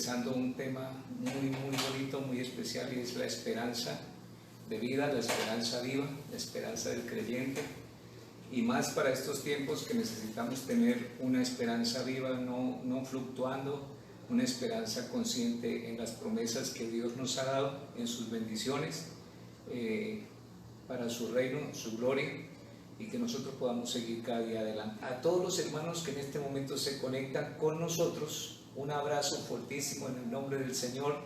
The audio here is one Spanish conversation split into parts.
empezando un tema muy bonito, muy especial, y es la esperanza de vida, la esperanza viva, la esperanza del creyente, y más para estos tiempos que necesitamos tener una esperanza viva, no fluctuando, una esperanza consciente en las promesas que Dios nos ha dado, en sus bendiciones, para su reino, su gloria, y que nosotros podamos seguir cada día adelante. A todos los hermanos que en este momento se conectan con nosotros, un abrazo fortísimo en el nombre del Señor,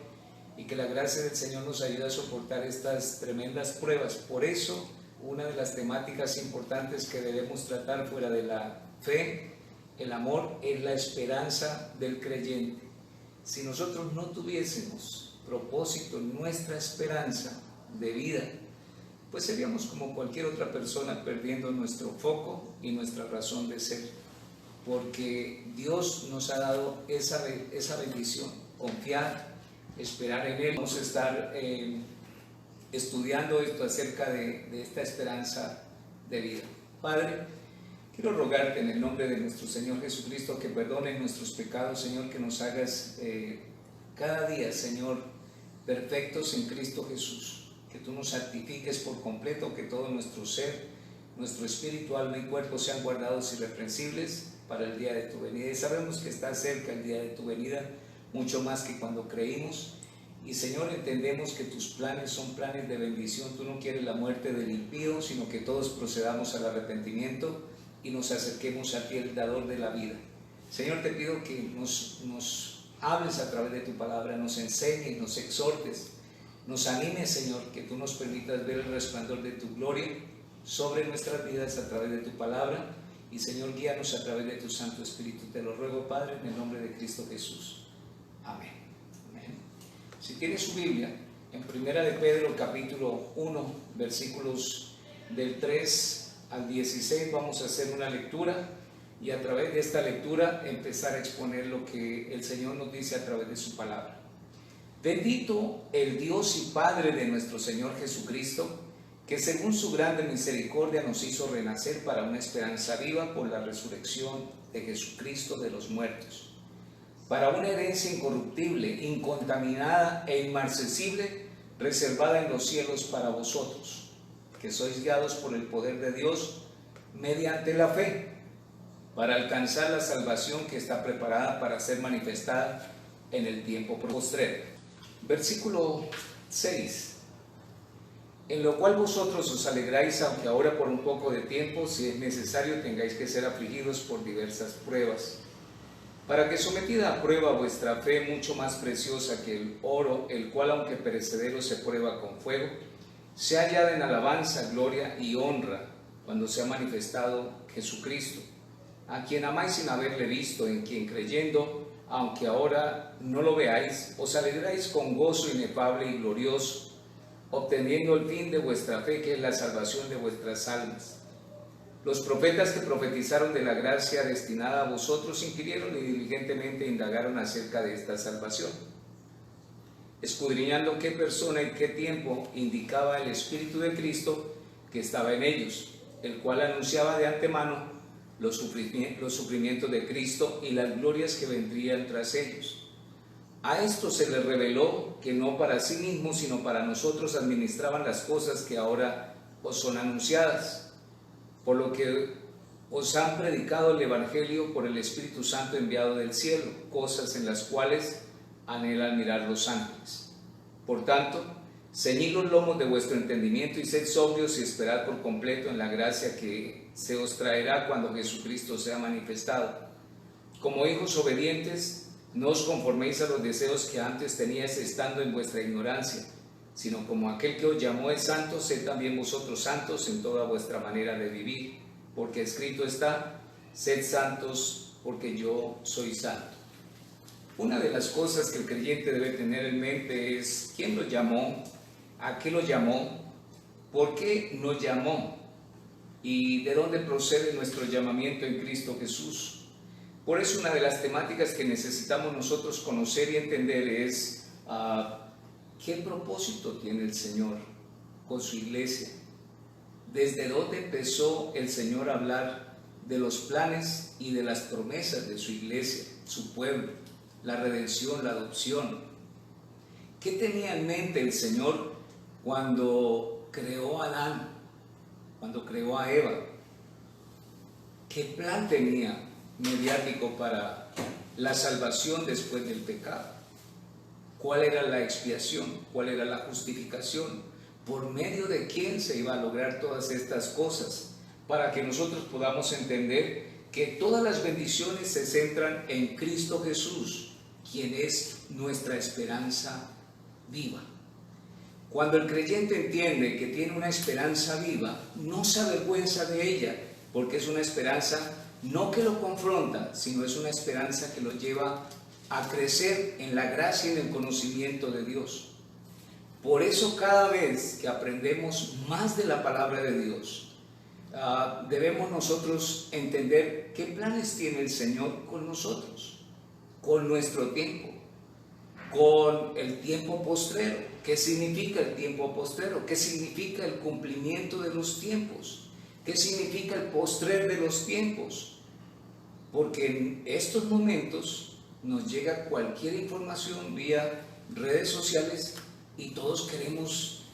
y que la gracia del Señor nos ayude a soportar estas tremendas pruebas. Por eso, una de las temáticas importantes que debemos tratar fuera de la fe, el amor, es la esperanza del creyente. Si nosotros no tuviésemos propósito en nuestra esperanza de vida, pues seríamos como cualquier otra persona, perdiendo nuestro foco y nuestra razón de ser, porque Dios nos ha dado esa bendición, confiar, esperar en Él. Vamos a estar estudiando esto acerca de esta esperanza de vida. Padre, quiero rogarte en el nombre de nuestro Señor Jesucristo que perdone nuestros pecados, Señor, que nos hagas cada día, Señor, perfectos en Cristo Jesús. Que tú nos santifiques por completo, que todo nuestro ser, nuestro espíritu, alma y cuerpo sean guardados irreprensibles para el día de tu venida. Y sabemos que está cerca el día de tu venida, mucho más que cuando creímos. Y Señor, entendemos que tus planes son planes de bendición. Tú no quieres la muerte del impío, sino que todos procedamos al arrepentimiento y nos acerquemos a ti, el dador de la vida. Señor, te pido que nos hables a través de tu palabra, nos enseñes, nos exhortes, nos animes, Señor, que tú nos permitas ver el resplandor de tu gloria sobre nuestras vidas a través de tu palabra. Y Señor, guíanos a través de tu Santo Espíritu. Te lo ruego, Padre, en el nombre de Cristo Jesús. Amén. Amén. Si tiene su Biblia, en Primera de Pedro, capítulo 1, versículos del 3 al 16, vamos a hacer una lectura y a través de esta lectura empezar a exponer lo que el Señor nos dice a través de su palabra. Bendito el Dios y Padre de nuestro Señor Jesucristo, que según su grande misericordia nos hizo renacer para una esperanza viva por la resurrección de Jesucristo de los muertos, para una herencia incorruptible, incontaminada e inmarcesible, reservada en los cielos para vosotros, que sois guiados por el poder de Dios mediante la fe, para alcanzar la salvación que está preparada para ser manifestada en el tiempo postrero. Versículo 6. En lo cual vosotros os alegráis, aunque ahora por un poco de tiempo, si es necesario, tengáis que ser afligidos por diversas pruebas, para que sometida a prueba vuestra fe, mucho más preciosa que el oro, el cual aunque perecedero se prueba con fuego, sea hallada en alabanza, gloria y honra cuando sea manifestado Jesucristo, a quien amáis sin haberle visto, en quien creyendo, aunque ahora no lo veáis, os alegráis con gozo inefable y glorioso, obteniendo el fin de vuestra fe, que es la salvación de vuestras almas. Los profetas que profetizaron de la gracia destinada a vosotros inquirieron y diligentemente indagaron acerca de esta salvación, escudriñando qué persona y qué tiempo indicaba el Espíritu de Cristo que estaba en ellos, el cual anunciaba de antemano los sufrimientos de Cristo y las glorias que vendrían tras ellos. A esto se les reveló que no para sí mismos, sino para nosotros administraban las cosas que ahora os son anunciadas, por lo que os han predicado el Evangelio por el Espíritu Santo enviado del cielo, cosas en las cuales anhelan mirar los ángeles. Por tanto, ceñid los lomos de vuestro entendimiento y sed sobrios y esperad por completo en la gracia que se os traerá cuando Jesucristo sea manifestado. Como hijos obedientes, no os conforméis a los deseos que antes teníais estando en vuestra ignorancia, sino como aquel que os llamó es santo, sed también vosotros santos en toda vuestra manera de vivir, porque escrito está: sed santos porque yo soy santo. Una de las cosas que el creyente debe tener en mente es quién lo llamó, a qué lo llamó, por qué nos llamó y de dónde procede nuestro llamamiento en Cristo Jesús. Por eso una de las temáticas que necesitamos nosotros conocer y entender es qué propósito tiene el Señor con su iglesia. ¿Desde dónde empezó el Señor a hablar de los planes y de las promesas de su iglesia, su pueblo? la redención, la adopción. ¿Qué tenía en mente el Señor cuando creó a Adán, cuando creó a Eva? ¿Qué plan tenía mediático para la salvación después del pecado? ¿Cuál era la expiación? ¿Cuál era la justificación? ¿Por medio de quién se iba a lograr todas estas cosas? Para que nosotros podamos entender que todas las bendiciones se centran en Cristo Jesús, quien es nuestra esperanza viva. Cuando el creyente entiende que tiene una esperanza viva, no se avergüenza de ella, porque es una esperanza no que lo confronta, sino es una esperanza que lo lleva a crecer en la gracia y en el conocimiento de Dios. Por eso cada vez que aprendemos más de la palabra de Dios, debemos nosotros entender qué planes tiene el Señor con nosotros, con nuestro tiempo, con el tiempo postrero. ¿Qué significa el tiempo postrero? ¿Qué significa el cumplimiento de los tiempos? ¿Qué significa el postrer de los tiempos? Porque en estos momentos nos llega cualquier información vía redes sociales y todos queremos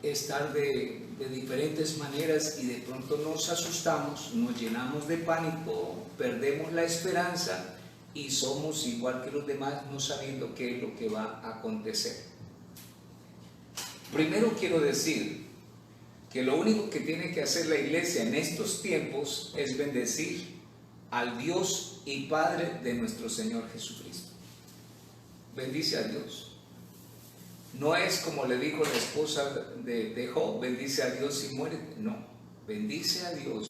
estar de diferentes maneras, y de pronto nos asustamos, nos llenamos de pánico, perdemos la esperanza y somos igual que los demás, no sabiendo qué es lo que va a acontecer. Primero quiero decir que lo único que tiene que hacer la iglesia en estos tiempos es bendecir al Dios y Padre de nuestro Señor Jesucristo. Bendice a Dios. No es como le dijo la esposa de Job, bendice a Dios y muérete. No, bendice a Dios.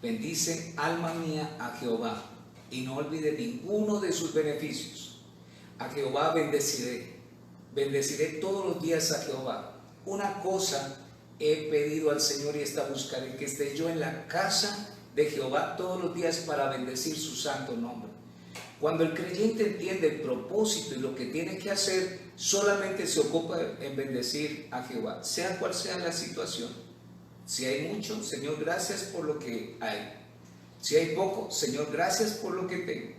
Bendice, alma mía, a Jehová, y no olvide ninguno de sus beneficios. A Jehová bendeciré. Bendeciré todos los días a Jehová. Una cosa he pedido al Señor y esta buscaré, que esté yo en la casa de Jehová todos los días para bendecir su santo nombre. Cuando el creyente entiende el propósito y lo que tiene que hacer, solamente se ocupa en bendecir a Jehová, sea cual sea la situación. Si hay mucho, Señor, gracias por lo que hay. Si hay poco, Señor, gracias por lo que tengo.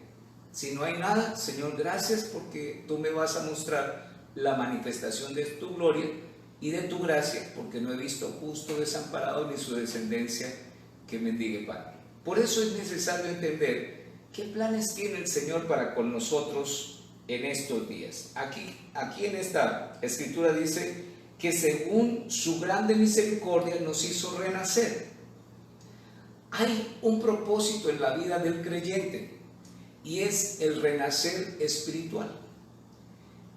Si no hay nada, Señor, gracias porque tú me vas a mostrar la manifestación de tu gloria y de tu gracia, porque no he visto justo desamparado ni su descendencia que mendigue pan. Por eso es necesario entender qué planes tiene el Señor para con nosotros en estos días. Aquí en esta escritura dice que según su grande misericordia nos hizo renacer. Hay un propósito en la vida del creyente y es el renacer espiritual.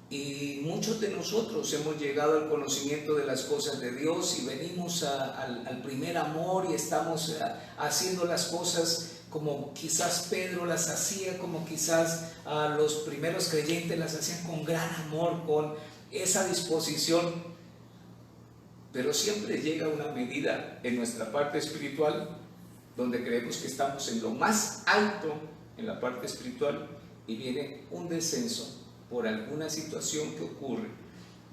Y muchos de nosotros hemos llegado al conocimiento de las cosas de Dios y venimos al primer amor y estamos haciendo las cosas como quizás Pedro las hacía, como quizás los primeros creyentes las hacían con gran amor, con esa disposición. Pero siempre llega una medida en nuestra parte espiritual donde creemos que estamos en lo más alto en la parte espiritual y viene un descenso por alguna situación que ocurre,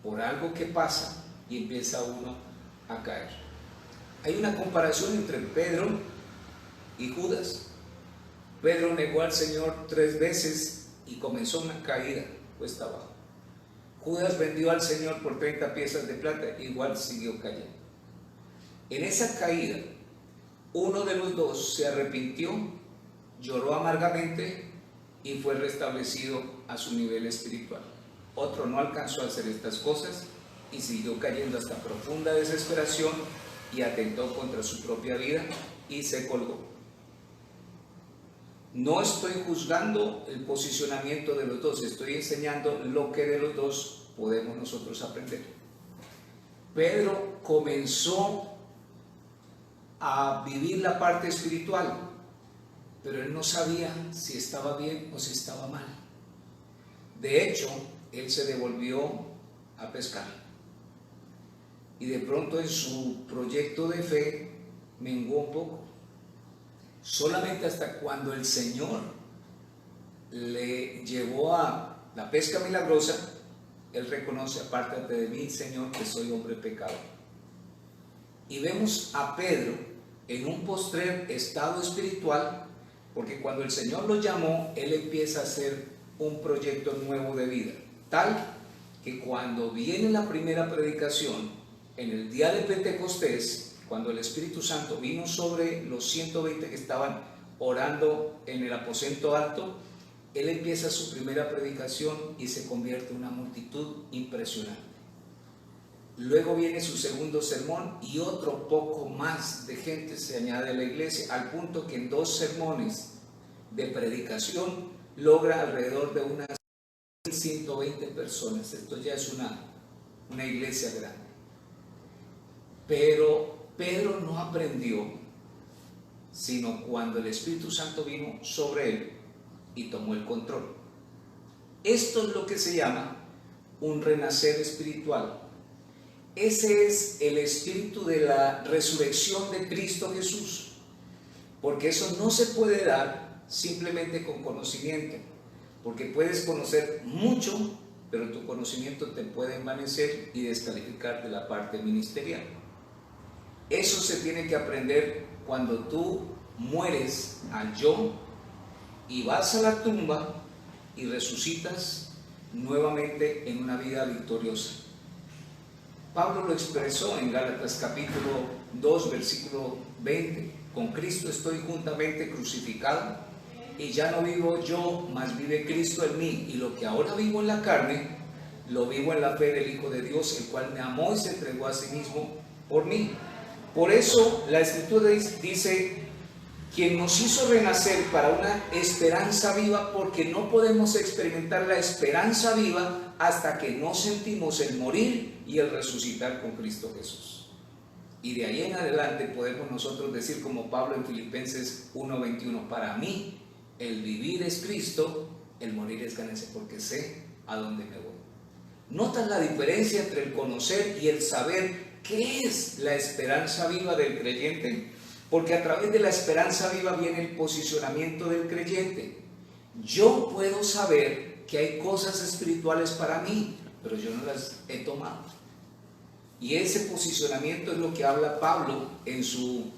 por algo que pasa y empieza uno a caer. Hay una comparación entre Pedro y Judas. Pedro negó al Señor 3 veces y comenzó una caída cuesta abajo. Judas vendió al Señor por 30 piezas de plata, igual siguió cayendo. En esa caída, uno de los dos se arrepintió, lloró amargamente y fue restablecido a su nivel espiritual. Otro no alcanzó a hacer estas cosas y siguió cayendo hasta profunda desesperación y atentó contra su propia vida y se colgó. No estoy juzgando el posicionamiento de los dos, estoy enseñando lo que de los dos podemos nosotros aprender. Pedro comenzó a vivir la parte espiritual, pero él no sabía si estaba bien o si estaba mal. De hecho, él se devolvió a pescar y de pronto en su proyecto de fe menguó un poco. Solamente hasta cuando el Señor le llevó a la pesca milagrosa, él reconoce: apártate de mí, Señor, que soy hombre pecador. Y vemos a Pedro en un postrer estado espiritual, Porque cuando el Señor lo llamó, Él empieza a hacer un proyecto nuevo de vida, tal que cuando viene la primera predicación, en el día de Pentecostés, cuando el Espíritu Santo vino sobre los 120 que estaban orando en el aposento alto, Él empieza su primera predicación y se convierte en una multitud impresionante. Luego viene su segundo sermón y otro poco más de gente se añade a la iglesia, al punto que en 2 sermones de predicación logra alrededor de unas 120 personas. Esto ya es una iglesia grande. Pero Pedro no aprendió, sino cuando el Espíritu Santo vino sobre él y tomó el control. Esto es lo que se llama un renacer espiritual. Ese es el espíritu de la resurrección de Cristo Jesús, porque eso no se puede dar simplemente con conocimiento, porque puedes conocer mucho, pero tu conocimiento te puede envanecer y descalificar de la parte ministerial. Eso se tiene que aprender cuando tú mueres al yo y vas a la tumba y resucitas nuevamente en una vida victoriosa. Pablo lo expresó en Gálatas capítulo 2, versículo 20. Con Cristo estoy juntamente crucificado, y ya no vivo yo, mas vive Cristo en mí. Y lo que ahora vivo en la carne, lo vivo en la fe del Hijo de Dios, el cual me amó y se entregó a sí mismo por mí. Por eso la Escritura dice, quien nos hizo renacer para una esperanza viva, porque no podemos experimentar la esperanza viva hasta que no sentimos el morir y el resucitar con Cristo Jesús. Y de ahí en adelante podemos nosotros decir como Pablo en Filipenses 1:21, para mí el vivir es Cristo, el morir es ganancia, porque sé a dónde me voy. ¿Notas la diferencia entre el conocer y el saber qué es la esperanza viva del creyente? Porque a través de la esperanza viva viene el posicionamiento del creyente. Yo puedo saber que hay cosas espirituales para mí, pero yo no las he tomado. Y ese posicionamiento es lo que habla Pablo en su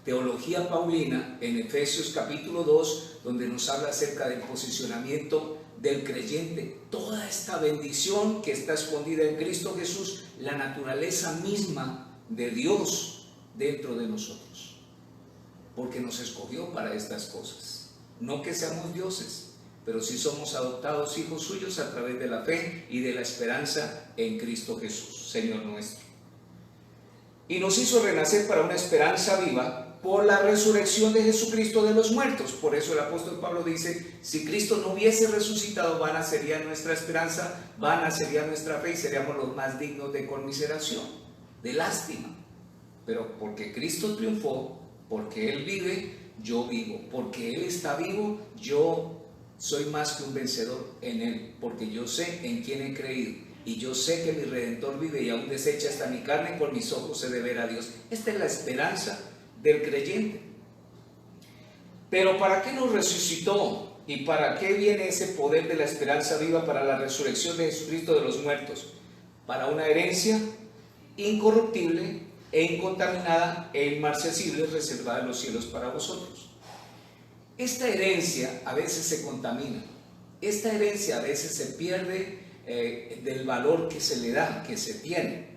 teología paulina, en Efesios capítulo 2, donde nos habla acerca del posicionamiento del creyente. Toda esta bendición que está escondida en Cristo Jesús, la naturaleza misma de Dios dentro de nosotros, porque nos escogió para estas cosas. No que seamos dioses, pero sí somos adoptados hijos suyos a través de la fe y de la esperanza en Cristo Jesús, Señor nuestro. Y nos hizo renacer para una esperanza viva por la resurrección de Jesucristo de los muertos. Por eso el apóstol Pablo dice, si Cristo no hubiese resucitado, vana sería nuestra esperanza, vana sería nuestra fe y seríamos los más dignos de conmiseración, de lástima. Pero porque Cristo triunfó, porque Él vive, yo vivo. Porque Él está vivo, yo soy más que un vencedor en Él. Porque yo sé en quién he creído. Y yo sé que mi Redentor vive y aún deshecha hasta mi carne, con mis ojos he de ver a Dios. Esta es la esperanza del creyente. Pero ¿para qué nos resucitó? ¿Y para qué viene ese poder de la esperanza viva para la resurrección de Jesucristo de los muertos? Para una herencia incorruptible e incontaminada e inmarcesible, reservada en los cielos para vosotros. Esta herencia a veces se contamina, esta herencia a veces se pierde del valor que se le da, que se tiene.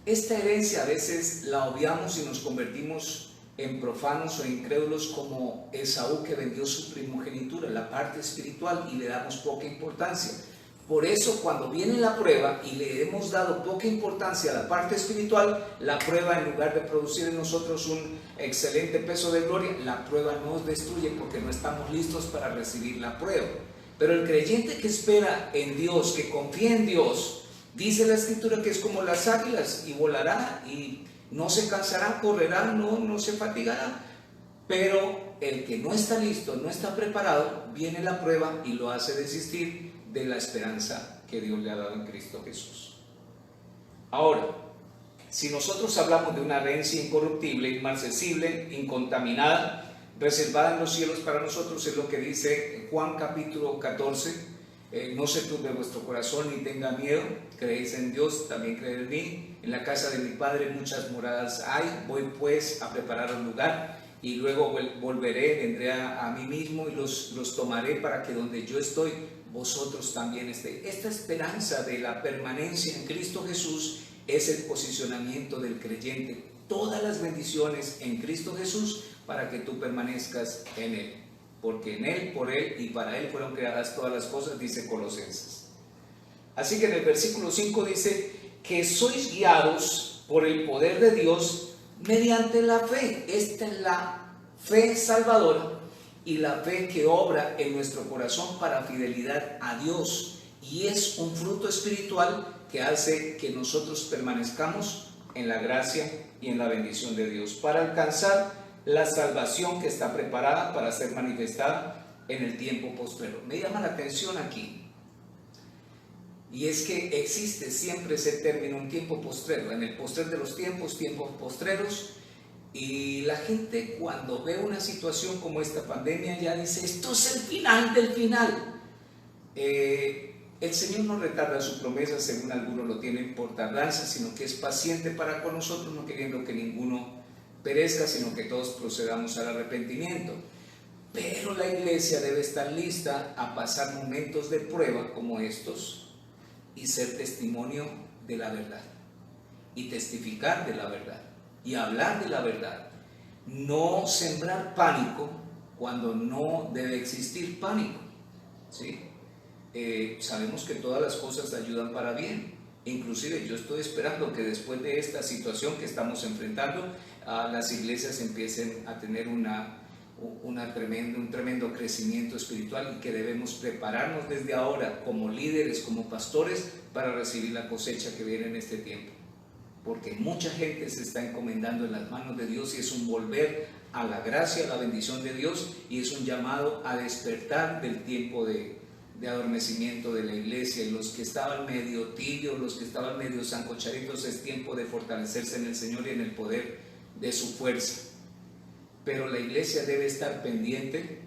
Esta herencia a veces la obviamos y nos convertimos en profanos o incrédulos, como Esaú, que vendió su primogenitura, la parte espiritual, y le damos poca importancia. Por eso cuando viene la prueba y le hemos dado poca importancia a la parte espiritual, la prueba, en lugar de producir en nosotros un excelente peso de gloria, la prueba nos destruye porque no estamos listos para recibir la prueba. Pero el creyente que espera en Dios, que confía en Dios, dice la Escritura que es como las águilas, y volará y no se cansará, correrá, no se fatigará. Pero el que no está listo, no está preparado, viene la prueba y lo hace desistir de la esperanza que Dios le ha dado en Cristo Jesús. Ahora, si nosotros hablamos de una herencia incorruptible, inmarcesible, incontaminada, reservada en los cielos para nosotros, es lo que dice Juan capítulo 14, no se turbe vuestro corazón ni tenga miedo, creéis en Dios, también creed en mí, en la casa de mi Padre muchas moradas hay, voy pues a preparar un lugar, y luego volveré, vendré a mí mismo y los tomaré para que donde yo estoy, vosotros también estéis. Esta esperanza de la permanencia en Cristo Jesús es el posicionamiento del creyente. Todas las bendiciones en Cristo Jesús para que tú permanezcas en Él. Porque en Él, por Él y para Él fueron creadas todas las cosas, dice Colosenses. Así que en el versículo 5 dice que sois guiados por el poder de Dios mediante la fe. Esta es la fe salvadora y la fe que obra en nuestro corazón para fidelidad a Dios. Y es un fruto espiritual que hace que nosotros permanezcamos en la gracia y en la bendición de Dios para alcanzar la salvación que está preparada para ser manifestada en el tiempo postrero. Me llama la atención aquí, y es que existe siempre ese término, un tiempo postrero, en el postrer de los tiempos, tiempos postreros, y la gente cuando ve una situación como esta pandemia ya dice, esto es el final del final. El Señor no retarda su promesa, según algunos lo tienen por tardanza, sino que es paciente para con nosotros, no queriendo que ninguno perezca, sino que todos procedamos al arrepentimiento. Pero la iglesia debe estar lista a pasar momentos de prueba como estos y ser testimonio de la verdad y testificar de la verdad y hablar de la verdad. No sembrar pánico cuando no debe existir pánico, ¿sí? Sabemos que todas las cosas ayudan para bien. Inclusive yo estoy esperando que después de esta situación que estamos enfrentando, las iglesias empiecen a tener un tremendo crecimiento espiritual, y que debemos prepararnos desde ahora como líderes, como pastores, para recibir la cosecha que viene en este tiempo. Porque mucha gente se está encomendando en las manos de Dios, y es un volver a la gracia, a la bendición de Dios, y es un llamado a despertar del tiempo de adormecimiento de la iglesia. Y los que estaban medio tibios, los que estaban medio sancochaditos, es tiempo de fortalecerse en el Señor y en el poder de su fuerza. Pero la iglesia debe estar pendiente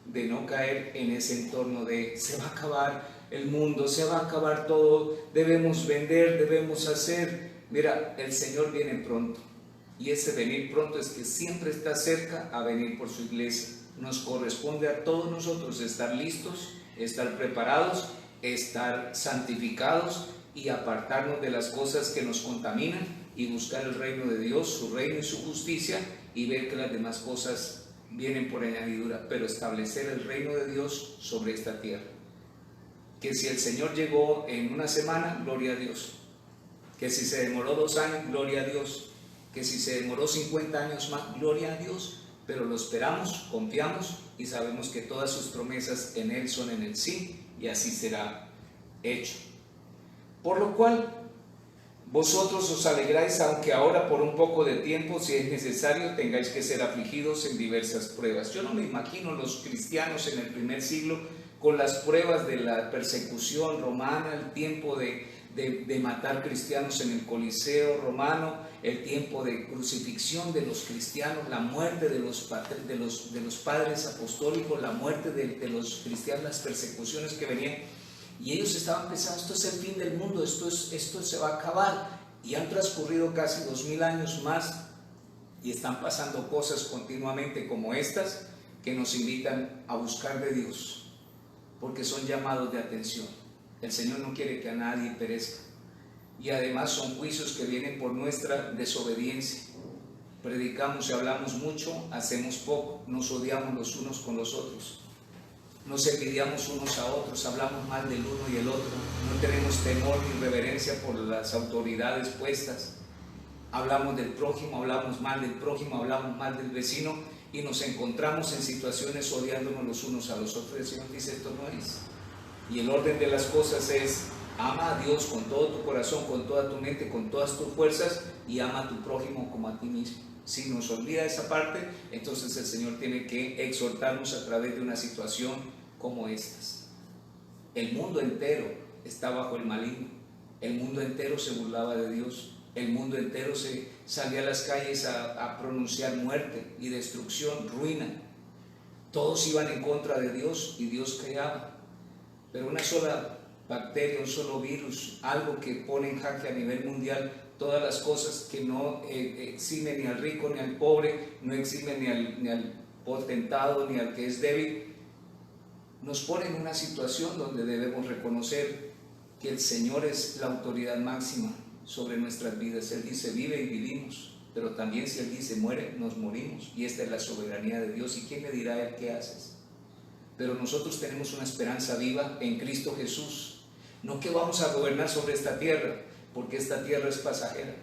de no caer en ese entorno de se va a acabar el mundo, se va a acabar todo, debemos vender, debemos hacer. Mira, el Señor viene pronto, y ese venir pronto es que siempre está cerca a venir por su iglesia. Nos corresponde a todos nosotros estar listos, estar preparados, estar santificados y apartarnos de las cosas que nos contaminan, y buscar el reino de Dios, su reino y su justicia, y ver que las demás cosas vienen por añadidura, pero establecer el reino de Dios sobre esta tierra. Que si el Señor llegó en una semana, gloria a Dios. Que si se demoró 2 años, gloria a Dios. Que si se demoró 50 años más, gloria a Dios. Pero lo esperamos, confiamos y sabemos que todas sus promesas en Él son en el sí, y así será hecho. Por lo cual, vosotros os alegráis, aunque ahora por un poco de tiempo, si es necesario, tengáis que ser afligidos en diversas pruebas. Yo no me imagino los cristianos en el primer siglo con las pruebas de la persecución romana, el tiempo de matar cristianos en el Coliseo romano, el tiempo de crucifixión de los cristianos, la muerte de los padres apostólicos, la muerte de los cristianos, las persecuciones que venían. Y ellos estaban pensando, esto es el fin del mundo, esto se va a acabar. Y han transcurrido casi 2000 años más, y están pasando cosas continuamente como estas, que nos invitan a buscar de Dios, porque son llamados de atención. El Señor no quiere que a nadie perezca, y además son juicios que vienen por nuestra desobediencia. Predicamos y hablamos mucho, hacemos poco, nos odiamos los unos con los otros, nos envidiamos unos a otros, hablamos mal del uno y el otro, no tenemos temor ni reverencia por las autoridades puestas, hablamos del prójimo, hablamos mal del prójimo, hablamos mal del vecino, y nos encontramos en situaciones odiándonos los unos a los otros. El Señor dice, esto no es. Y el orden de las cosas es, ama a Dios con todo tu corazón, con toda tu mente, con todas tus fuerzas, y ama a tu prójimo como a ti mismo. Si nos olvida esa parte, entonces el Señor tiene que exhortarnos a través de una situación como estas. El mundo entero está bajo el maligno, el mundo entero se burlaba de Dios, el mundo entero se salía a las calles a pronunciar muerte y destrucción, ruina. Todos iban en contra de Dios y Dios creaba. Pero una sola bacteria, un solo virus, algo que pone en jaque a nivel mundial todas las cosas que no eximen ni al rico ni al pobre, no eximen ni al potentado ni al que es débil, nos pone en una situación donde debemos reconocer que el Señor es la autoridad máxima sobre nuestras vidas. Él dice vive y vivimos, pero también si Él dice muere, nos morimos, y esta es la soberanía de Dios. ¿Y quién me dirá a Él qué haces? Pero nosotros tenemos una esperanza viva en Cristo Jesús, no que vamos a gobernar sobre esta tierra, porque esta tierra es pasajera,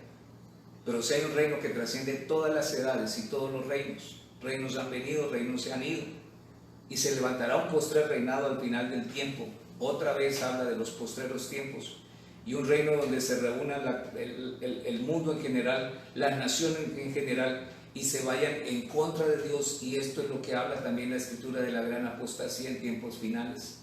pero si hay un reino que trasciende todas las edades y todos los reinos. Reinos han venido, reinos se han ido, y se levantará un postrer reinado al final del tiempo. Otra vez habla de los postreros tiempos, y un reino donde se reúna el mundo en general, las naciones en general, y se vayan en contra de Dios. Y esto es lo que habla también la escritura de la gran apostasía en tiempos finales,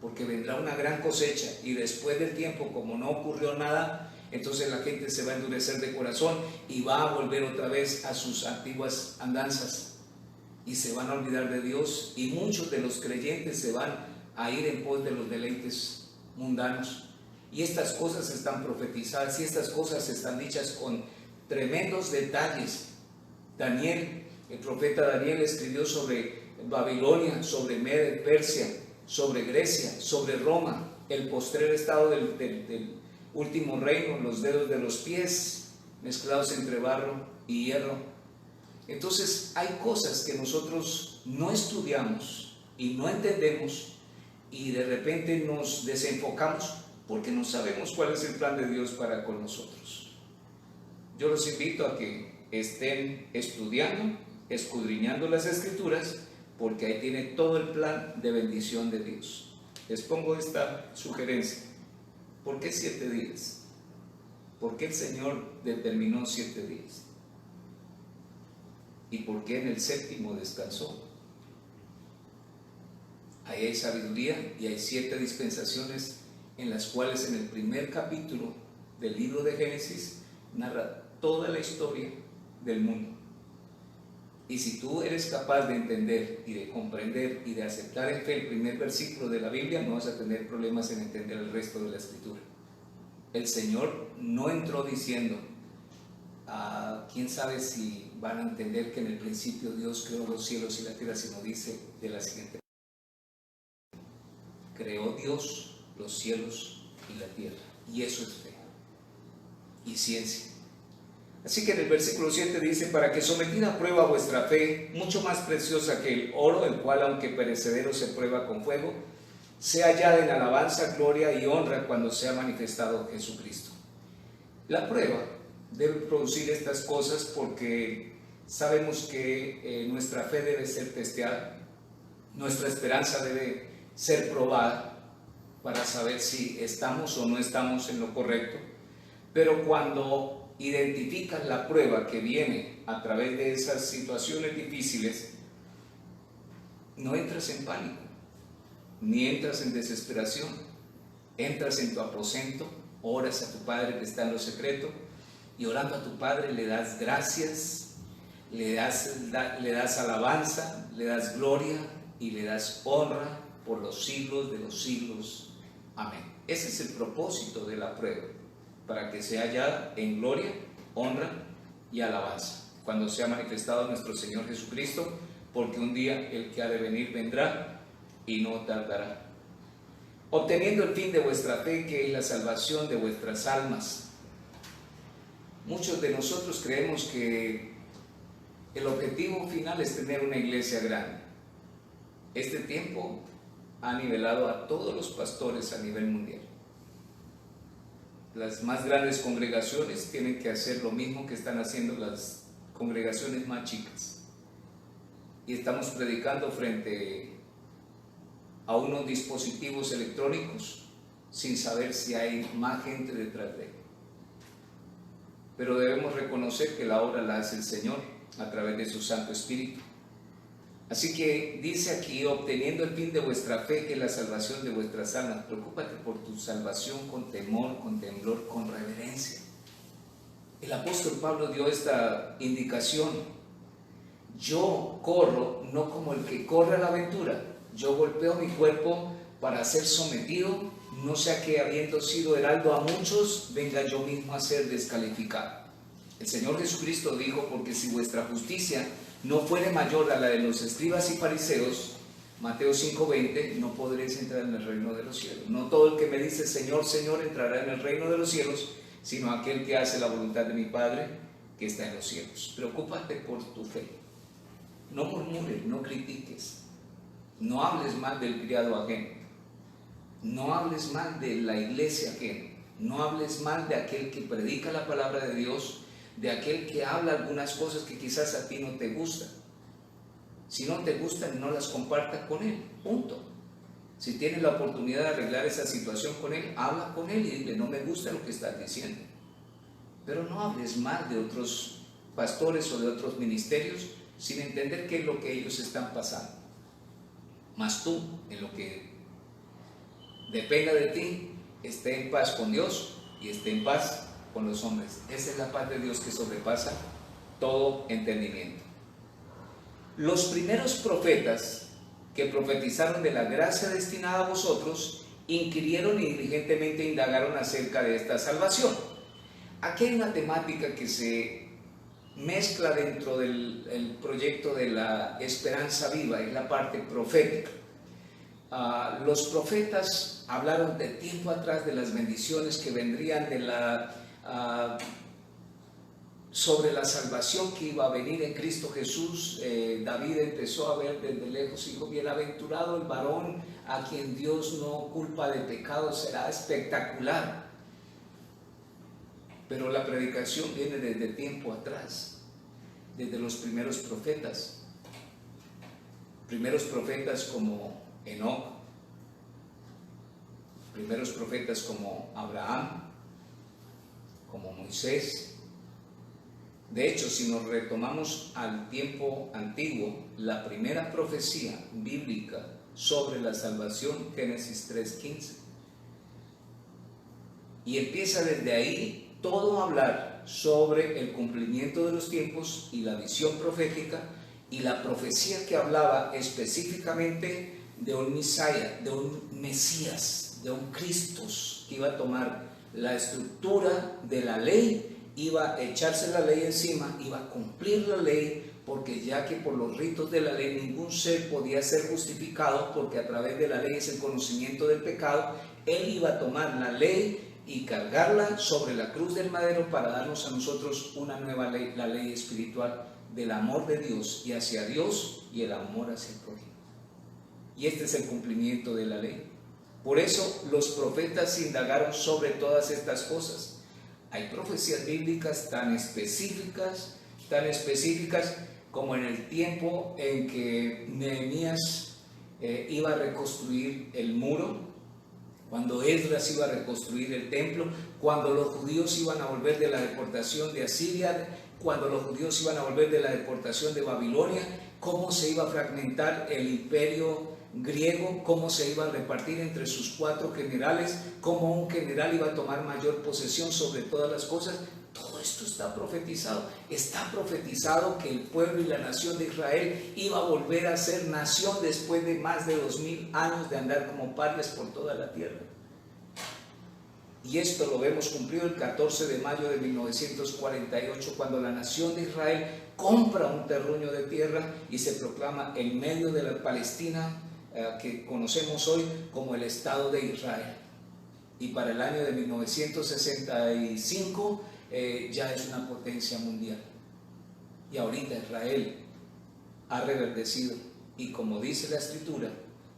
porque vendrá una gran cosecha, y después del tiempo, como no ocurrió nada, entonces la gente se va a endurecer de corazón y va a volver otra vez a sus antiguas andanzas, y se van a olvidar de Dios, y muchos de los creyentes se van a ir en pos de los deleites mundanos. Y estas cosas están profetizadas, y estas cosas están dichas con tremendos detalles. Daniel, el profeta Daniel, escribió sobre Babilonia, sobre Media, Persia, sobre Grecia, sobre Roma, el postrer estado del último reino, los dedos de los pies mezclados entre barro y hierro. Entonces hay cosas que nosotros no estudiamos y no entendemos, y de repente nos desenfocamos porque no sabemos cuál es el plan de Dios para con nosotros. Yo los invito a que estén estudiando, escudriñando las Escrituras, porque ahí tiene todo el plan de bendición de Dios. Les pongo esta sugerencia. ¿Por qué 7 días? ¿Por qué el Señor determinó 7 días? ¿Y por qué en el 7º descansó? Ahí hay sabiduría, y hay 7 dispensaciones en las cuales en el primer capítulo del libro de Génesis narra toda la historia del mundo. Y si tú eres capaz de entender y de comprender y de aceptar en fe el primer versículo de la Biblia, no vas a tener problemas en entender el resto de la Escritura. El Señor no entró diciendo, quién sabe si van a entender que en el principio Dios creó los cielos y la tierra, sino dice de la siguiente: creó Dios los cielos y la tierra, y eso es fe y ciencia. Así que en el versículo 7 dice: para que sometida a prueba vuestra fe, mucho más preciosa que el oro, el cual aunque perecedero se prueba con fuego, sea hallada en alabanza, gloria y honra cuando sea manifestado Jesucristo. La prueba debe producir estas cosas porque sabemos que nuestra fe debe ser testeada, nuestra esperanza debe ser probada para saber si estamos o no estamos en lo correcto. Pero cuando identificas la prueba que viene a través de esas situaciones difíciles, no entras en pánico, ni entras en desesperación. Entras en tu aposento, oras a tu Padre que está en lo secreto, y orando a tu Padre le das gracias, le das alabanza, le das gloria y le das honra por los siglos de los siglos. Amén. Ese es el propósito de la prueba, para que sea hallada en gloria, honra y alabanza cuando sea manifestado nuestro Señor Jesucristo, porque un día el que ha de venir vendrá y no tardará. Obteniendo el fin de vuestra fe, que es la salvación de vuestras almas. Muchos de nosotros creemos que el objetivo final es tener una iglesia grande. Este tiempo ha nivelado a todos los pastores a nivel mundial. Las más grandes congregaciones tienen que hacer lo mismo que están haciendo las congregaciones más chicas. Y estamos predicando frente a unos dispositivos electrónicos sin saber si hay más gente detrás de él. Pero debemos reconocer que la obra la hace el Señor a través de su Santo Espíritu. Así que dice aquí: obteniendo el fin de vuestra fe, que es la salvación de vuestras almas. Preocúpate por tu salvación con temor, con temblor, con reverencia. El apóstol Pablo dio esta indicación: yo corro no como el que corre a la aventura, yo golpeo mi cuerpo para ser sometido no sea que habiendo sido heraldo a muchos, venga yo mismo a ser descalificado. El Señor Jesucristo dijo, porque si vuestra justicia no fuere mayor a la de los escribas y fariseos, Mateo 5:20, no podréis entrar en el reino de los cielos. No todo el que me dice Señor, Señor entrará en el reino de los cielos, sino aquel que hace la voluntad de mi Padre que está en los cielos. Preocúpate por tu fe. No murmures, no critiques, no hables mal del criado ajeno, no hables mal de la iglesia ajena, no hables mal de aquel que predica la palabra de Dios, de aquel que habla algunas cosas que quizás a ti no te gustan. Si no te gustan, no las compartas con él, punto. Si tienes la oportunidad de arreglar esa situación con él, habla con él y dile, no me gusta lo que estás diciendo. Pero no hables mal de otros pastores o de otros ministerios sin entender qué es lo que ellos están pasando. Mas tú, en lo que dependa de ti, esté en paz con Dios y esté en paz con los hombres. Esa es la paz de Dios que sobrepasa todo entendimiento. Los primeros profetas que profetizaron de la gracia destinada a vosotros, inquirieron y diligentemente indagaron acerca de esta salvación. Aquí hay una temática que se mezcla dentro del proyecto de la esperanza viva, es la parte profética. Los profetas hablaron de tiempo atrás de las bendiciones que vendrían de sobre la salvación que iba a venir en Cristo Jesús. David empezó a ver desde lejos, dijo, bienaventurado el varón a quien Dios no culpa de pecado, será espectacular. Pero la predicación viene desde tiempo atrás, desde los primeros profetas como Enoc, primeros profetas como Abraham, como Moisés. De hecho, si nos retomamos al tiempo antiguo, la primera profecía bíblica sobre la salvación, Génesis 3:15, y empieza desde ahí todo a hablar sobre el cumplimiento de los tiempos y la visión profética y la profecía que hablaba específicamente de un Mesías, de un Mesías, de un Cristo que iba a tomar la estructura de la ley, iba a echarse la ley encima, iba a cumplir la ley, porque ya que por los ritos de la ley ningún ser podía ser justificado, porque a través de la ley es el conocimiento del pecado, él iba a tomar la ley y cargarla sobre la cruz del madero para darnos a nosotros una nueva ley, la ley espiritual del amor de Dios y hacia Dios y el amor hacia el prójimo. Y este es el cumplimiento de la ley. Por eso los profetas indagaron sobre todas estas cosas. Hay profecías bíblicas tan específicas como en el tiempo en que Nehemías iba a reconstruir el muro, cuando Esdras iba a reconstruir el templo, cuando los judíos iban a volver de la deportación de Asiria, cuando los judíos iban a volver de la deportación de Babilonia, cómo se iba a fragmentar el imperio griego, cómo se iba a repartir entre sus 4 generales, cómo un general iba a tomar mayor posesión sobre todas las cosas. Todo esto está profetizado. Está profetizado que el pueblo y la nación de Israel iba a volver a ser nación después de más de 2000 años de andar como parias por toda la tierra. Y esto lo vemos cumplido el 14 de mayo de 1948, cuando la nación de Israel compra un terruño de tierra y se proclama en medio de la Palestina que conocemos hoy como el Estado de Israel. Y para el año de 1965 ya es una potencia mundial. Y ahorita Israel ha reverdecido, y como dice la Escritura,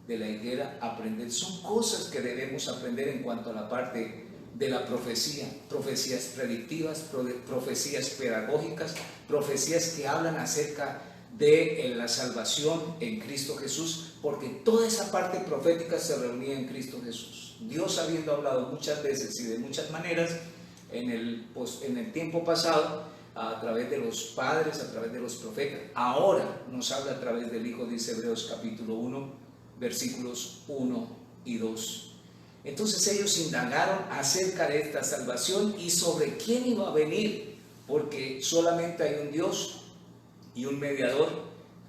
de la higuera aprender. Son cosas que debemos aprender en cuanto a la parte de la profecía, profecías predictivas, profecías pedagógicas, profecías que hablan acerca de la salvación en Cristo Jesús, porque toda esa parte profética se reunía en Cristo Jesús. Dios, habiendo hablado muchas veces y de muchas maneras en el tiempo pasado, a través de los padres, a través de los profetas, ahora nos habla a través del Hijo, dice Hebreos capítulo 1, versículos 1 y 2. Entonces ellos indagaron acerca de esta salvación y sobre quién iba a venir, porque solamente hay un Dios y un mediador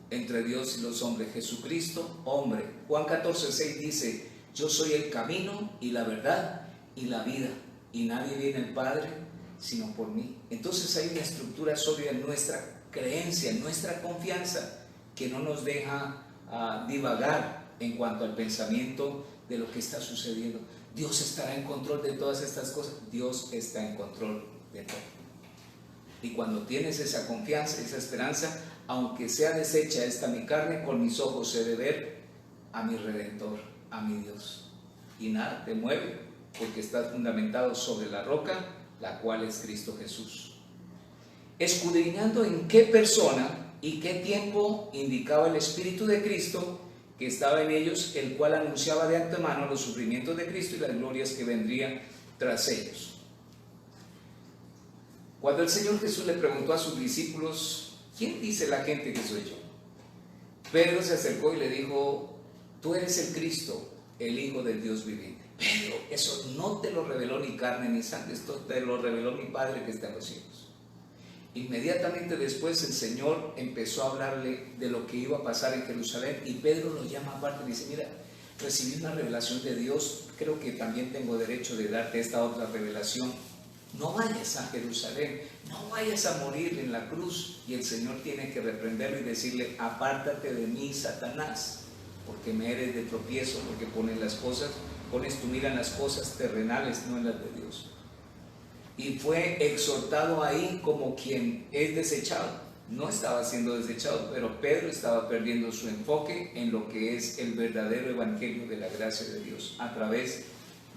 entre Dios y los hombres, Jesucristo, hombre. Juan 14:6 dice, yo soy el camino y la verdad y la vida, y nadie viene al Padre sino por mí. Entonces hay una estructura sólida en nuestra creencia, en nuestra confianza, que no nos deja divagar en cuanto al pensamiento de lo que está sucediendo. Dios estará en control de todas estas cosas. Dios está en control de todo. Y cuando tienes esa confianza, esa esperanza, aunque sea deshecha esta mi carne, con mis ojos he de ver a mi Redentor, a mi Dios. Y nada te mueve, porque estás fundamentado sobre la roca, la cual es Cristo Jesús. Escudriñando en qué persona y qué tiempo indicaba el Espíritu de Cristo que estaba en ellos, el cual anunciaba de antemano los sufrimientos de Cristo y las glorias que vendrían tras ellos. Cuando el Señor Jesús le preguntó a sus discípulos, ¿quién dice la gente que soy yo? Pedro se acercó y le dijo, tú eres el Cristo, el Hijo del Dios viviente. Pedro, eso no te lo reveló ni carne ni sangre, esto te lo reveló mi Padre que está en los cielos. Inmediatamente después el Señor empezó a hablarle de lo que iba a pasar en Jerusalén, y Pedro lo llama aparte y dice, mira, recibí una revelación de Dios, creo que también tengo derecho de darte esta otra revelación. No vayas a Jerusalén, no vayas a morir en la cruz. Y el Señor tiene que reprenderlo y decirle, apártate de mí, Satanás, porque me eres de tropiezo, porque pones tu mira en las cosas terrenales, no en las de Dios. Y fue exhortado ahí como quien es desechado. No estaba siendo desechado, pero Pedro estaba perdiendo su enfoque en lo que es el verdadero evangelio de la gracia de Dios, a través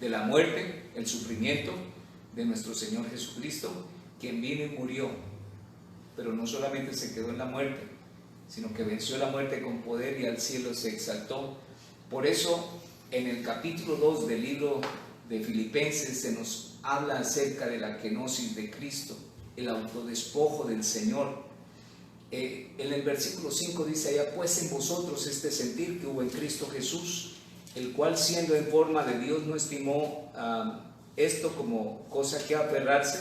de la muerte, el sufrimiento de nuestro Señor Jesucristo, quien vino y murió, pero no solamente se quedó en la muerte, sino que venció la muerte con poder y al cielo se exaltó. Por eso en el capítulo 2 del libro de Filipenses se nos habla acerca de la kenosis de Cristo, el autodespojo del Señor. En el versículo 5 dice, haya pues en vosotros este sentir que hubo en Cristo Jesús, el cual siendo en forma de Dios no estimó esto como cosa que aferrarse,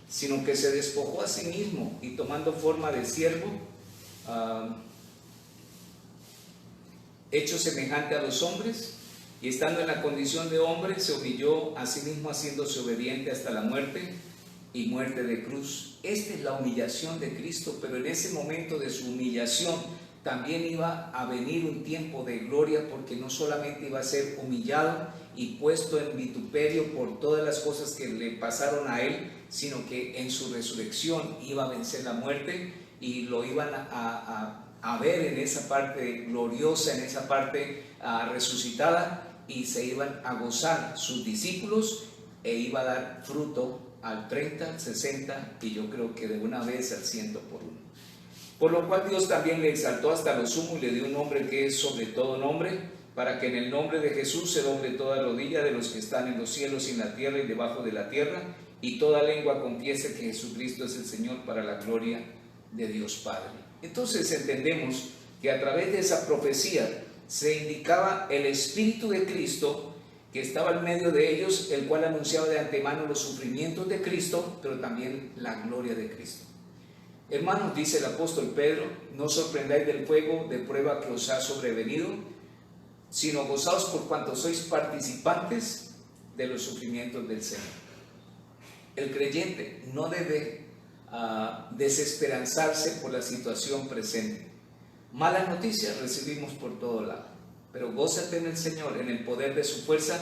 sino que se despojó a sí mismo, y tomando forma de siervo, hecho semejante a los hombres, y estando en la condición de hombre, se humilló a sí mismo, haciéndose obediente hasta la muerte, y muerte de cruz. Esta es la humillación de Cristo, pero en ese momento de su humillación también iba a venir un tiempo de gloria, porque no solamente iba a ser humillado y puesto en vituperio por todas las cosas que le pasaron a él, sino que en su resurrección iba a vencer la muerte, y lo iban a ver en esa parte gloriosa, en esa parte resucitada, y se iban a gozar sus discípulos, e iba a dar fruto al 30, al 60 y yo creo que de una vez al 100 por uno. Por lo cual Dios también le exaltó hasta lo sumo y le dio un nombre que es sobre todo nombre, para que en el nombre de Jesús se doble toda rodilla de los que están en los cielos y en la tierra y debajo de la tierra, y toda lengua confiese que Jesucristo es el Señor, para la gloria de Dios Padre. Entonces entendemos que a través de esa profecía se indicaba el Espíritu de Cristo que estaba en medio de ellos, el cual anunciaba de antemano los sufrimientos de Cristo, pero también la gloria de Cristo. Hermanos, dice el apóstol Pedro, no os sorprendáis del fuego de prueba que os ha sobrevenido, sino gozaos por cuanto sois participantes de los sufrimientos del Señor. El creyente no debe desesperanzarse por la situación presente. Malas noticias recibimos por todo lado, pero gózate en el Señor, en el poder de su fuerza.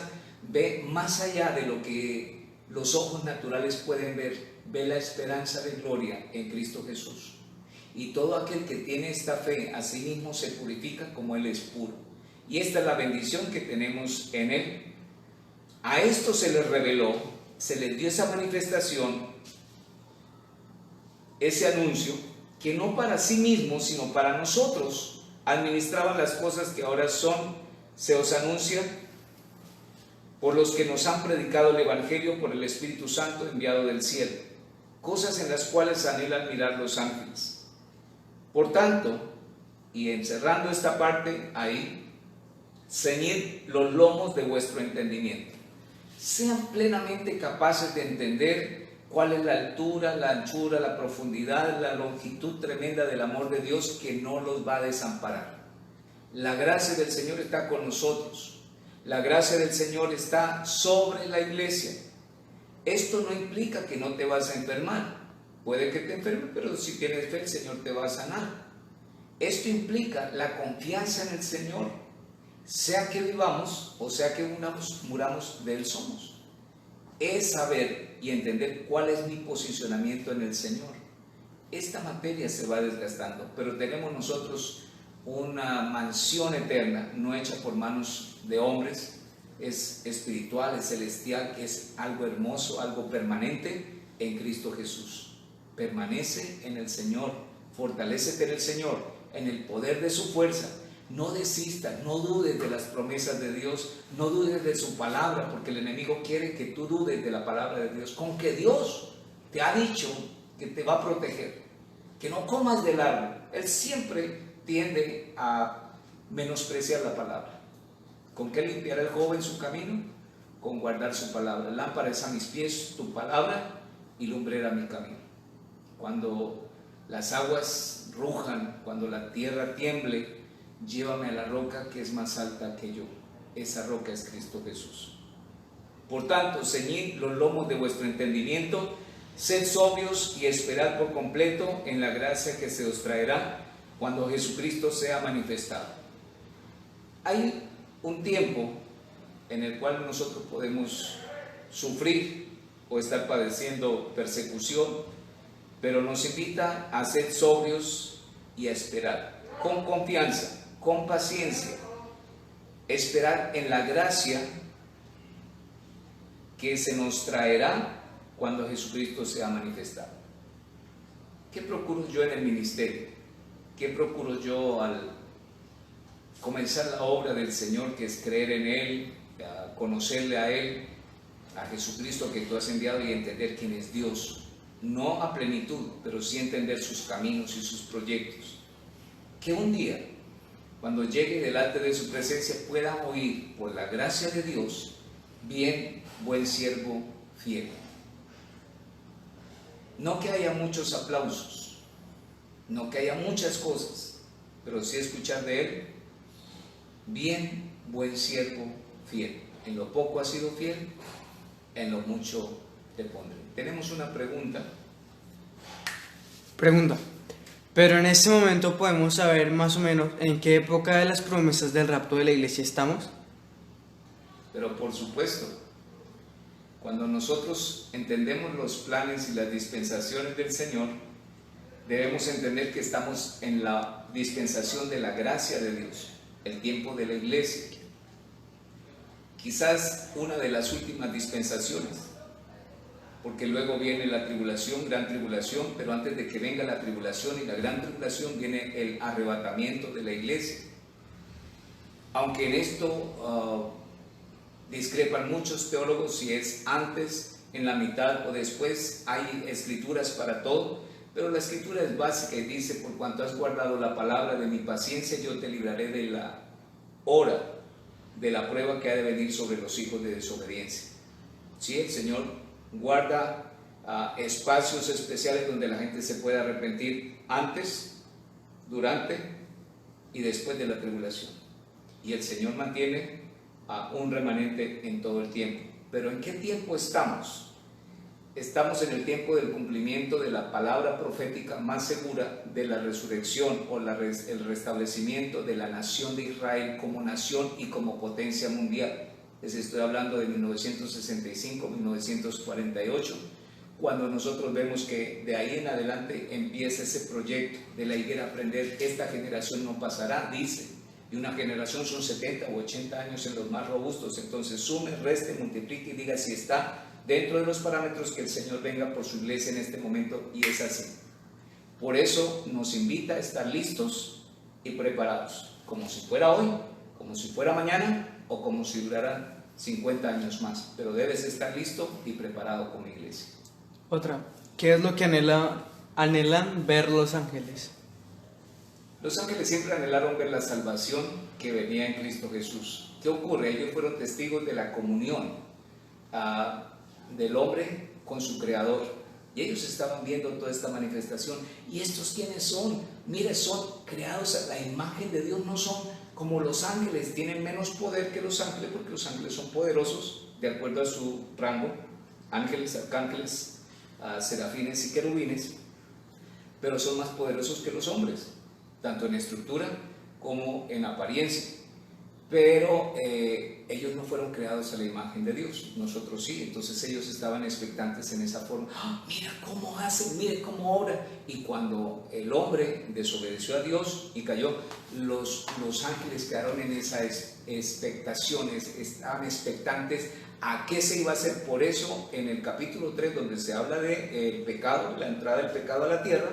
Ve más allá de lo que los ojos naturales pueden ver, ve la esperanza de gloria en Cristo Jesús. Y todo aquel que tiene esta fe a sí mismo se purifica como Él es puro. Y esta es la bendición que tenemos en Él. A esto se les reveló, se les dio esa manifestación, ese anuncio, que no para sí mismos, sino para nosotros administraban las cosas que ahora se os anuncia por los que nos han predicado el Evangelio por el Espíritu Santo enviado del cielo, cosas en las cuales anhelan mirar los ángeles. Por tanto, y encerrando esta parte ahí, ceñid los lomos de vuestro entendimiento. Sean plenamente capaces de entender cuál es la altura, la anchura, la profundidad, la longitud tremenda del amor de Dios, que no los va a desamparar. La gracia del Señor está con nosotros. La gracia del Señor está sobre la iglesia. Esto no implica que no te vas a enfermar. Puede que te enfermes, pero si tienes fe, el Señor te va a sanar. Esto implica la confianza en el Señor. Sea que vivamos o sea que muramos, de Él somos. Es saber y entender cuál es mi posicionamiento en el Señor. Esta materia se va desgastando, pero tenemos nosotros una mansión eterna, no hecha por manos de hombres, es espiritual, es celestial, es algo hermoso, algo permanente en Cristo Jesús. Permanece en el Señor, fortalécete en el Señor, en el poder de su fuerza. No desistas, no dudes de las promesas de Dios, no dudes de su palabra, porque el enemigo quiere que tú dudes de la palabra de Dios. Con que Dios te ha dicho que te va a proteger, que no comas del árbol, Él siempre tiende a menospreciar la palabra. ¿Con qué limpiará el joven su camino? Con guardar su palabra. Lámpara es a mis pies tu palabra y lumbrera mi camino. Cuando las aguas rujan, cuando la tierra tiemble, llévame a la roca que es más alta que yo. Esa roca es Cristo Jesús. Por tanto, ceñid los lomos de vuestro entendimiento, sed sobrios y esperad por completo en la gracia que se os traerá cuando Jesucristo sea manifestado. Hay un tiempo en el cual nosotros podemos sufrir o estar padeciendo persecución, pero nos invita a ser sobrios y a esperar con confianza, con paciencia, esperar en la gracia que se nos traerá cuando Jesucristo sea manifestado. ¿Qué procuro yo en el ministerio? ¿Qué procuro yo al comenzar la obra del Señor, que es creer en Él, conocerle a Él, a Jesucristo que tú has enviado, y entender quién es Dios? No a plenitud, pero sí entender sus caminos y sus proyectos. Que un día, cuando llegue delante de su presencia, pueda oír, por la gracia de Dios, bien, buen siervo fiel. No que haya muchos aplausos, no que haya muchas cosas, pero sí escuchar de Él, bien, buen siervo fiel. En lo poco has sido fiel, en lo mucho te pondré. Tenemos una pregunta. Pero en este momento podemos saber más o menos en qué época de las promesas del rapto de la iglesia estamos. Pero por supuesto, cuando nosotros entendemos los planes y las dispensaciones del Señor, debemos entender que estamos en la dispensación de la gracia de Dios, el tiempo de la iglesia. Quizás una de las últimas dispensaciones, porque luego viene la tribulación, gran tribulación, pero antes de que venga la tribulación y la gran tribulación viene el arrebatamiento de la iglesia. Aunque en esto discrepan muchos teólogos si es antes, en la mitad o después, hay escrituras para todo, pero la escritura es básica y dice: por cuanto has guardado la palabra de mi paciencia, yo te libraré de la hora de la prueba que ha de venir sobre los hijos de desobediencia. Sí, el Señor guarda espacios especiales donde la gente se pueda arrepentir antes, durante y después de la tribulación. Y el Señor mantiene un remanente en todo el tiempo. Pero ¿en qué tiempo estamos? Estamos en el tiempo del cumplimiento de la palabra profética más segura de la resurrección o el restablecimiento de la nación de Israel como nación y como potencia mundial. Les estoy hablando de 1965, 1948, cuando nosotros vemos que de ahí en adelante empieza ese proyecto de la higuera aprender. Esta generación no pasará, dice, y una generación son 70 o 80 años en los más robustos. Entonces sume, reste, multiplique y diga si está dentro de los parámetros que el Señor venga por su iglesia en este momento, y es así. Por eso nos invita a estar listos y preparados, como si fuera hoy, como si fuera mañana o como si durara 50 años más, pero debes estar listo y preparado como iglesia. Otra, ¿qué es lo que anhelan ver los ángeles? Los ángeles siempre anhelaron ver la salvación que venía en Cristo Jesús. ¿Qué ocurre? Ellos fueron testigos de la comunión del hombre con su creador, y ellos estaban viendo toda esta manifestación. ¿Y estos quiénes son? Mire, son creados a la imagen de Dios, no son como los ángeles tienen menos poder que los ángeles, porque los ángeles son poderosos de acuerdo a su rango, ángeles, arcángeles, serafines y querubines, pero son más poderosos que los hombres, tanto en estructura como en apariencia. Pero ellos no fueron creados a la imagen de Dios, nosotros sí. Entonces ellos estaban expectantes en esa forma. ¡Ah, mira cómo hacen, mire cómo obra! Y cuando el hombre desobedeció a Dios y cayó, los ángeles quedaron en esas expectaciones, estaban expectantes a qué se iba a hacer. Por eso en el capítulo 3, donde se habla del pecado, la entrada del pecado a la tierra,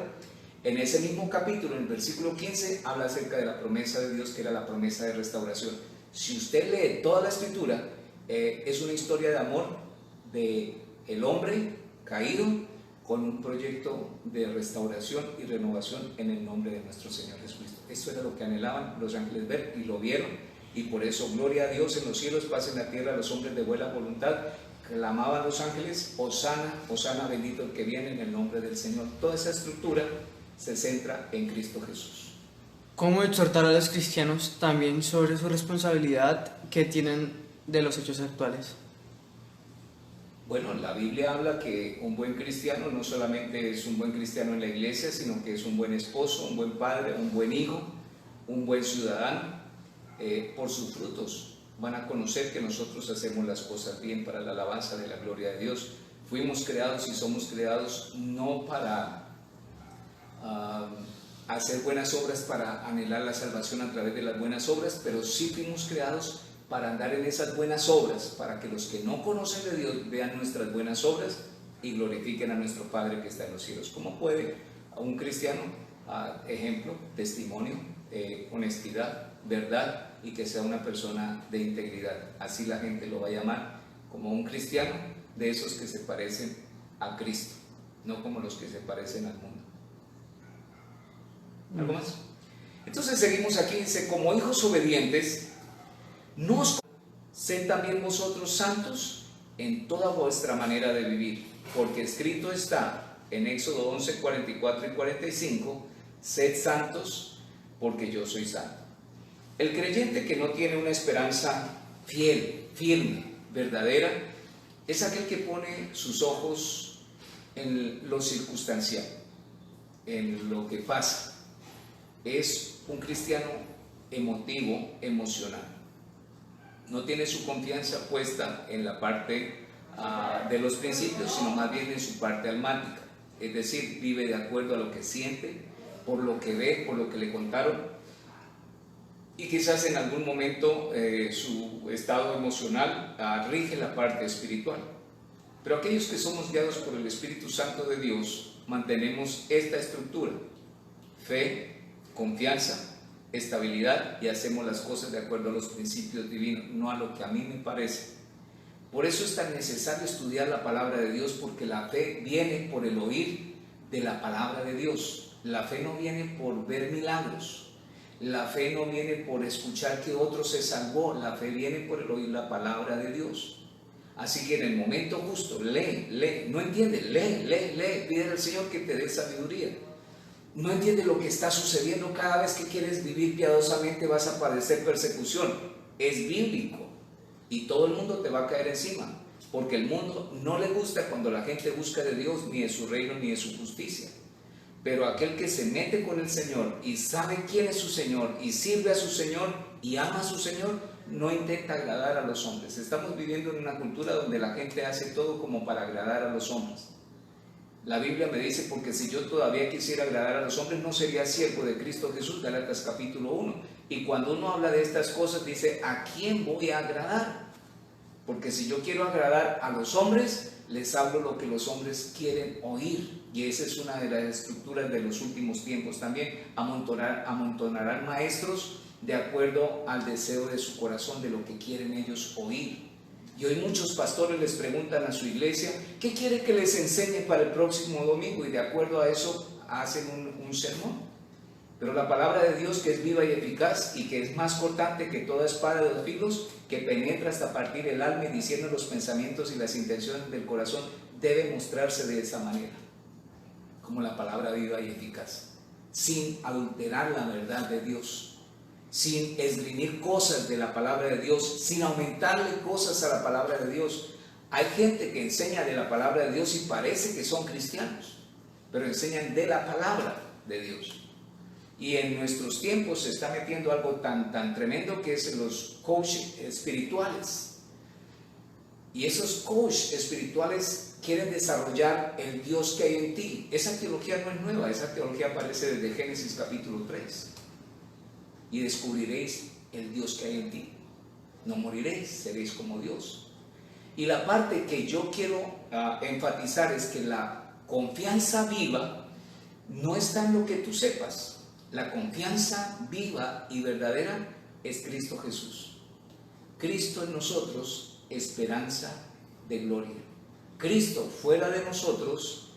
en ese mismo capítulo, en el versículo 15, habla acerca de la promesa de Dios, que era la promesa de restauración. Si usted lee toda la escritura, es una historia de amor de el hombre caído con un proyecto de restauración y renovación en el nombre de nuestro Señor Jesucristo. Esto era lo que anhelaban los ángeles ver y lo vieron, y por eso gloria a Dios en los cielos, paz en la tierra a los hombres de buena voluntad. Clamaban los ángeles: Hosana, Hosana, bendito el que viene en el nombre del Señor. Toda esa estructura se centra en Cristo Jesús. ¿Cómo exhortar a los cristianos también sobre su responsabilidad que tienen de los hechos actuales? Bueno, la Biblia habla que un buen cristiano no solamente es un buen cristiano en la iglesia, sino que es un buen esposo, un buen padre, un buen hijo, un buen ciudadano. Por sus frutos van a conocer que nosotros hacemos las cosas bien para la alabanza de la gloria de Dios. Fuimos creados y somos creados no para hacer buenas obras, para anhelar la salvación a través de las buenas obras, pero sí fuimos creados para andar en esas buenas obras, para que los que no conocen de Dios vean nuestras buenas obras y glorifiquen a nuestro Padre que está en los cielos. ¿Cómo puede a un cristiano, ejemplo, testimonio, honestidad, verdad, y que sea una persona de integridad? Así la gente lo va a llamar, como un cristiano de esos que se parecen a Cristo, no como los que se parecen al mundo. ¿Algo más? Entonces seguimos aquí, dice: como hijos obedientes, sed también vosotros santos en toda vuestra manera de vivir, porque escrito está en Éxodo 11, 44 y 45: sed santos porque yo soy santo. El creyente que no tiene una esperanza fiel, firme, verdadera, es aquel que pone sus ojos en lo circunstancial, en lo que pasa. Es un cristiano emotivo, emocional. No tiene su confianza puesta en la parte de los principios, sino más bien en su parte almática. Es decir, vive de acuerdo a lo que siente, por lo que ve, por lo que le contaron, y quizás en algún momento su estado emocional rige la parte espiritual. Pero aquellos que somos guiados por el Espíritu Santo de Dios, mantenemos esta estructura: fe, confianza, estabilidad, y hacemos las cosas de acuerdo a los principios divinos, no a lo que a mí me parece. Por eso es tan necesario estudiar la palabra de Dios, porque la fe viene por el oír de la palabra de Dios. La fe no viene por ver milagros, la fe no viene por escuchar que otro se salvó, la fe viene por el oír la palabra de Dios. Así que en el momento justo, lee, no entiende, lee, pide al Señor que te dé sabiduría. No entiende lo que está sucediendo. Cada vez que quieres vivir piadosamente vas a padecer persecución. Es bíblico y todo el mundo te va a caer encima, porque el mundo no le gusta cuando la gente busca de Dios, ni de su reino, ni de su justicia. Pero aquel que se mete con el Señor y sabe quién es su Señor y sirve a su Señor y ama a su Señor, no intenta agradar a los hombres. Estamos viviendo en una cultura donde la gente hace todo como para agradar a los hombres. La Biblia me dice: porque si yo todavía quisiera agradar a los hombres, no sería siervo de Cristo Jesús. Gálatas capítulo 1. Y cuando uno habla de estas cosas, dice: ¿a quién voy a agradar? Porque si yo quiero agradar a los hombres, les hablo lo que los hombres quieren oír. Y esa es una de las estructuras de los últimos tiempos también. Amontonarán maestros de acuerdo al deseo de su corazón, de lo que quieren ellos oír. Y hoy muchos pastores les preguntan a su iglesia: ¿qué quiere que les enseñe para el próximo domingo? Y de acuerdo a eso hacen un sermón. Pero la palabra de Dios, que es viva y eficaz y que es más cortante que toda espada de 2 filos, que penetra hasta partir el alma y discierne los pensamientos y las intenciones del corazón, debe mostrarse de esa manera, como la palabra viva y eficaz, sin adulterar la verdad de Dios. sin esgrimir cosas de la palabra de Dios, sin aumentarle cosas a la palabra de Dios. Hay gente que enseña de la palabra de Dios y parece que son cristianos, pero enseñan de la palabra de Dios. Y en nuestros tiempos se está metiendo algo tan tremendo que es los coaches espirituales. Y esos coaches espirituales quieren desarrollar el Dios que hay en ti. Esa teología no es nueva, esa teología aparece desde Génesis capítulo 3. Y descubriréis el Dios que hay en ti. No moriréis, seréis como Dios. Y la parte que yo quiero enfatizar es que la confianza viva no está en lo que tú sepas. La confianza viva y verdadera es Cristo Jesús. Cristo en nosotros, esperanza de gloria. Cristo fuera de nosotros,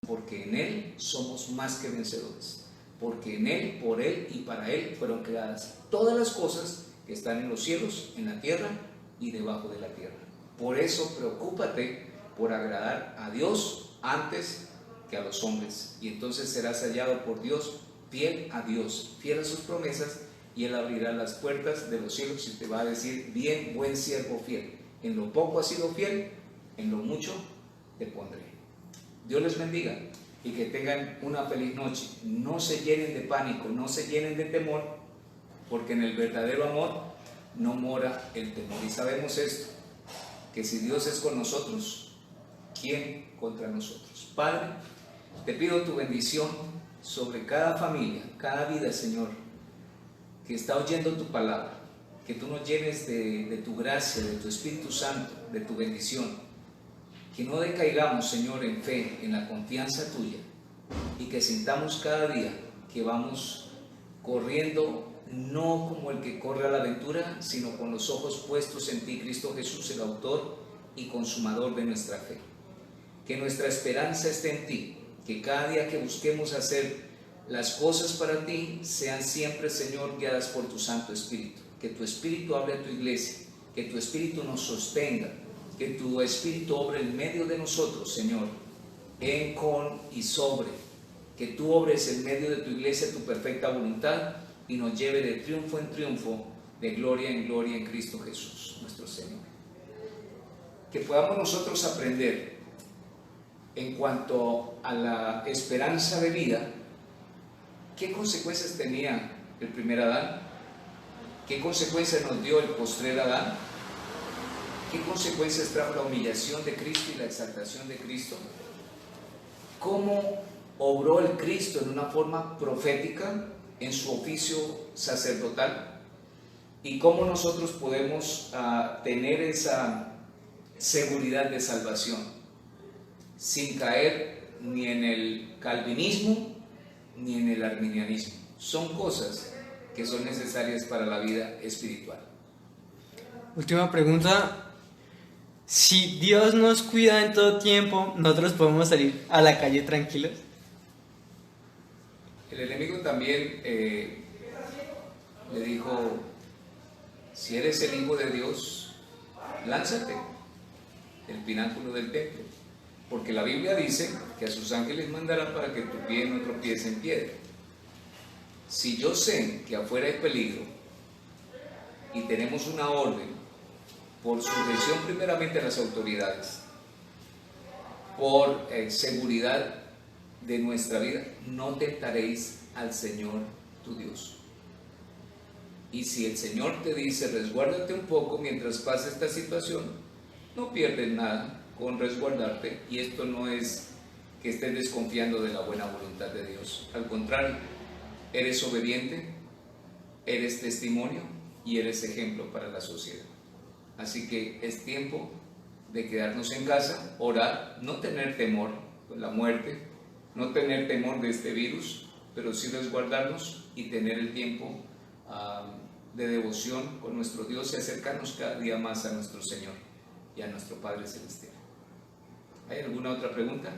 porque en Él somos más que vencedores. Porque en Él, por Él y para Él fueron creadas todas las cosas que están en los cielos, en la tierra y debajo de la tierra. Por eso preocúpate por agradar a Dios antes que a los hombres, y entonces serás hallado por Dios, fiel a Dios, fiel a sus promesas, y Él abrirá las puertas de los cielos y te va a decir: bien, buen siervo fiel, en lo poco has sido fiel, en lo mucho te pondré. Dios les bendiga y que tengan una feliz noche. No se llenen de pánico, no se llenen de temor, porque en el verdadero amor no mora el temor. Y sabemos esto, que si Dios es con nosotros, ¿quién contra nosotros? Padre, te pido tu bendición sobre cada familia, cada vida, Señor, que está oyendo tu palabra, que tú nos llenes de tu gracia, de tu Espíritu Santo, de tu bendición, que no decaigamos, Señor, en fe, en la confianza tuya, y que sintamos cada día que vamos corriendo, no como el que corre a la aventura, sino con los ojos puestos en ti, Cristo Jesús, el autor y consumador de nuestra fe. Que nuestra esperanza esté en ti, que cada día que busquemos hacer las cosas para ti sean siempre, Señor, guiadas por tu Santo Espíritu. Que tu Espíritu hable a tu iglesia, que tu Espíritu nos sostenga, que tu Espíritu obre en medio de nosotros, Señor, en, con y sobre. Que tú obres en medio de tu iglesia tu perfecta voluntad y nos lleve de triunfo en triunfo, de gloria en gloria en Cristo Jesús, nuestro Señor. Que podamos nosotros aprender en cuanto a la esperanza de vida, ¿qué consecuencias tenía el primer Adán? ¿Qué consecuencias nos dio el postrer Adán? ¿Qué consecuencias trajo la humillación de Cristo y la exaltación de Cristo? ¿Cómo obró el Cristo en una forma profética en su oficio sacerdotal? ¿Y cómo nosotros podemos tener esa seguridad de salvación sin caer ni en el calvinismo ni en el arminianismo? Son cosas que son necesarias para la vida espiritual. Última pregunta. Si Dios nos cuida en todo tiempo, ¿nosotros podemos salir a la calle tranquilos? El enemigo también le dijo: si eres el Hijo de Dios, lánzate del pináculo del templo, porque la Biblia dice que a sus ángeles mandará para que tu pie no tropiece en piedra. Si yo sé que afuera hay peligro y tenemos una orden por sujeción primeramente a las autoridades, por seguridad de nuestra vida, no tentaréis al Señor tu Dios. Y si el Señor te dice: resguárdate un poco mientras pasa esta situación, no pierdes nada con resguardarte, y esto no es que estés desconfiando de la buena voluntad de Dios. Al contrario, eres obediente, eres testimonio y eres ejemplo para la sociedad. Así que es tiempo de quedarnos en casa, orar, no tener temor de la muerte, no tener temor de este virus, pero sí resguardarnos y tener el tiempo de devoción con nuestro Dios y acercarnos cada día más a nuestro Señor y a nuestro Padre Celestial. ¿Hay alguna otra pregunta?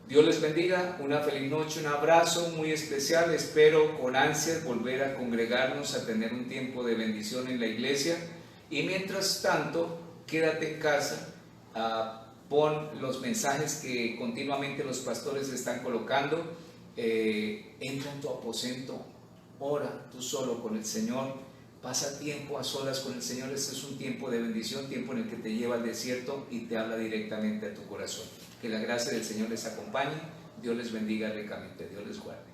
Dios les bendiga, una feliz noche, un abrazo muy especial. Espero con ansias volver a congregarnos, a tener un tiempo de bendición en la iglesia. Y mientras tanto, quédate en casa, pon los mensajes que continuamente los pastores están colocando, entra en tu aposento, ora tú solo con el Señor, pasa tiempo a solas con el Señor. Este es un tiempo de bendición, tiempo en el que te lleva al desierto y te habla directamente a tu corazón. Que la gracia del Señor les acompañe, Dios les bendiga ricamente, Dios les guarde.